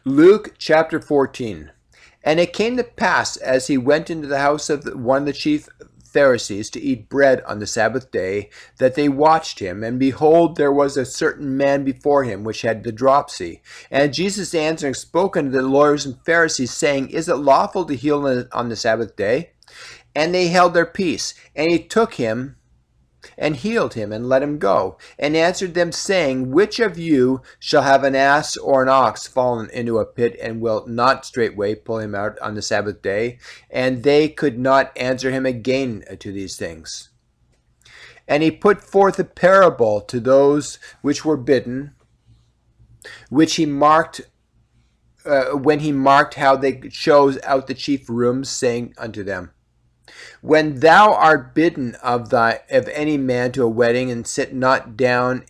Luke chapter 14. And it came to pass, as he went into the house of one of the chief Pharisees to eat bread on the Sabbath day, that they watched him. And behold, there was a certain man before him which had the dropsy. And Jesus answering spoke unto the lawyers and Pharisees, saying, Is it lawful to heal on the Sabbath day? And they held their peace. And he took him and healed him, and let him go, and answered them, saying, Which of you shall have an ass or an ox fallen into a pit, and will not straightway pull him out on the Sabbath day? And they could not answer him again to these things. And he put forth a parable to those which were bidden, which he marked when he marked how they chose out the chief rooms, saying unto them, When thou art bidden of any man to a wedding, and sit not down.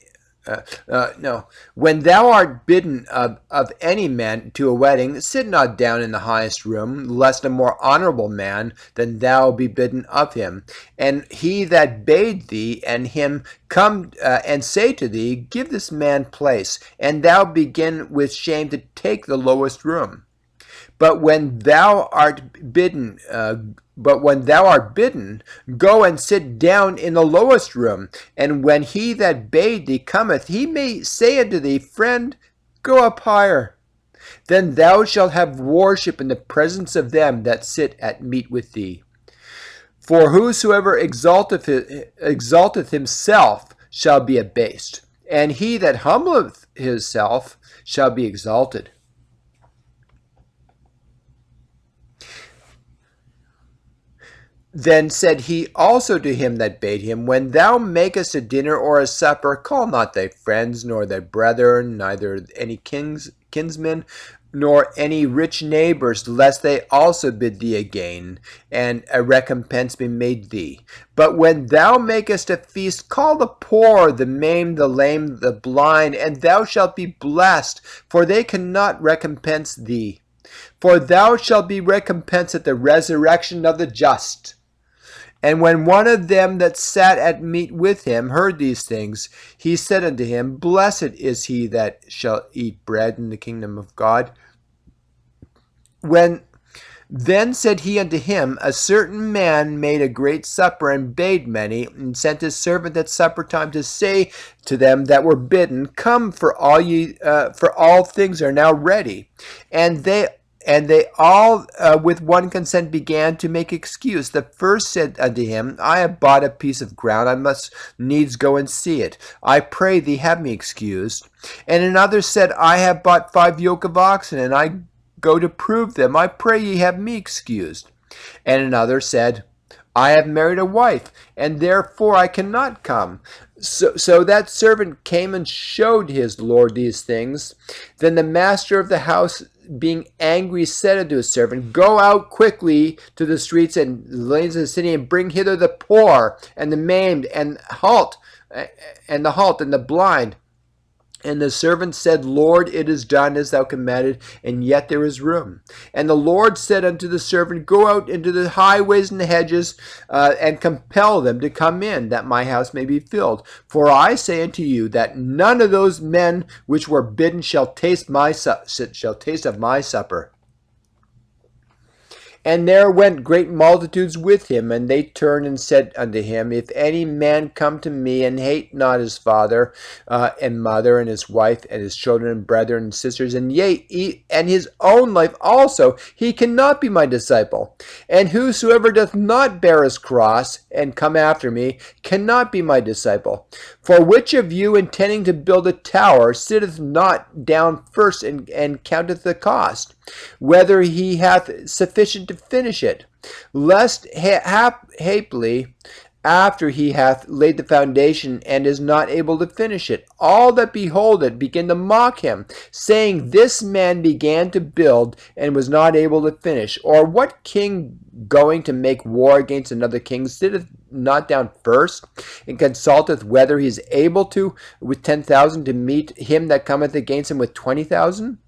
When thou art bidden of any man to a wedding, sit not down in the highest room, lest a more honorable man than thou be bidden of him. And he that bade thee and him come and say to thee, Give this man place, and thou begin with shame to take the lowest room. But when thou art bidden, go and sit down in the lowest room. And when he that bade thee cometh, he may say unto thee, Friend, go up higher. Then thou shalt have worship in the presence of them that sit at meat with thee. For whosoever exalteth himself shall be abased, and he that humbleth himself shall be exalted. Then said he also to him that bade him, When thou makest a dinner or a supper, call not thy friends, nor thy brethren, neither any kinsmen, nor any rich neighbors, lest they also bid thee again, and a recompense be made thee. But when thou makest a feast, call the poor, the maimed, the lame, the blind, and thou shalt be blessed, for they cannot recompense thee. For thou shalt be recompensed at the resurrection of the just. And when one of them that sat at meat with him heard these things, he said unto him, Blessed is he that shall eat bread in the kingdom of God. Then said he unto him, A certain man made a great supper, and bade many, and sent his servant at supper time to say to them that were bidden, Come, for all things are now ready. And they all with one consent began to make excuse. The first said unto him, I have bought a piece of ground, I must needs go and see it. I pray thee, have me excused. And another said, I have bought 5 yoke of oxen, and I go to prove them. I pray ye, have me excused. And another said, I have married a wife, and therefore I cannot come. So that servant came and showed his lord these things. Then the master of the house, being angry, said unto his servant, Go out quickly to the streets and lanes of the city, and bring hither the poor, and the maimed, and the halt, and the blind. And the servant said, Lord, it is done as thou commanded, and yet there is room. And the Lord said unto the servant, Go out into the highways and the hedges, and compel them to come in, that my house may be filled. For I say unto you, that none of those men which were bidden shall taste of my supper. And there went great multitudes with him, and they turned and said unto him, If any man come to me, and hate not his father and mother, and his wife, and his children, and brethren, and sisters, and and his own life also, he cannot be my disciple. And whosoever doth not bear his cross, and come after me, cannot be my disciple. For which of you, intending to build a tower, sitteth not down first, and counteth the cost, whether he hath sufficient to finish it, lest haply after he hath laid the foundation and is not able to finish it, all that behold it begin to mock him, saying, This man began to build and was not able to finish. Or what king going to make war against another king sitteth not down first, and consulteth whether he is able to with 10,000 to meet him that cometh against him with 20,000?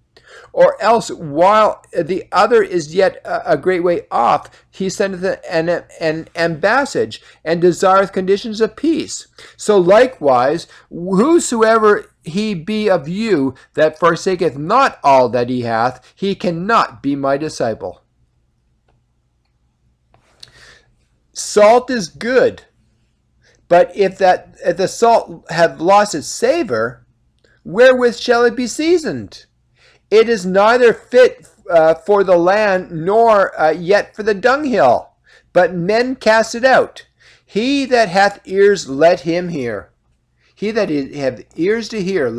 Or else, while the other is yet a great way off, he sendeth an ambassage, and desireth conditions of peace. So likewise, whosoever he be of you that forsaketh not all that he hath, he cannot be my disciple. Salt is good, but if the salt have lost its savor, wherewith shall it be seasoned? It is neither fit for the land, nor yet for the dunghill, but men cast it out. He that hath ears, let him hear. He that hath ears to hear,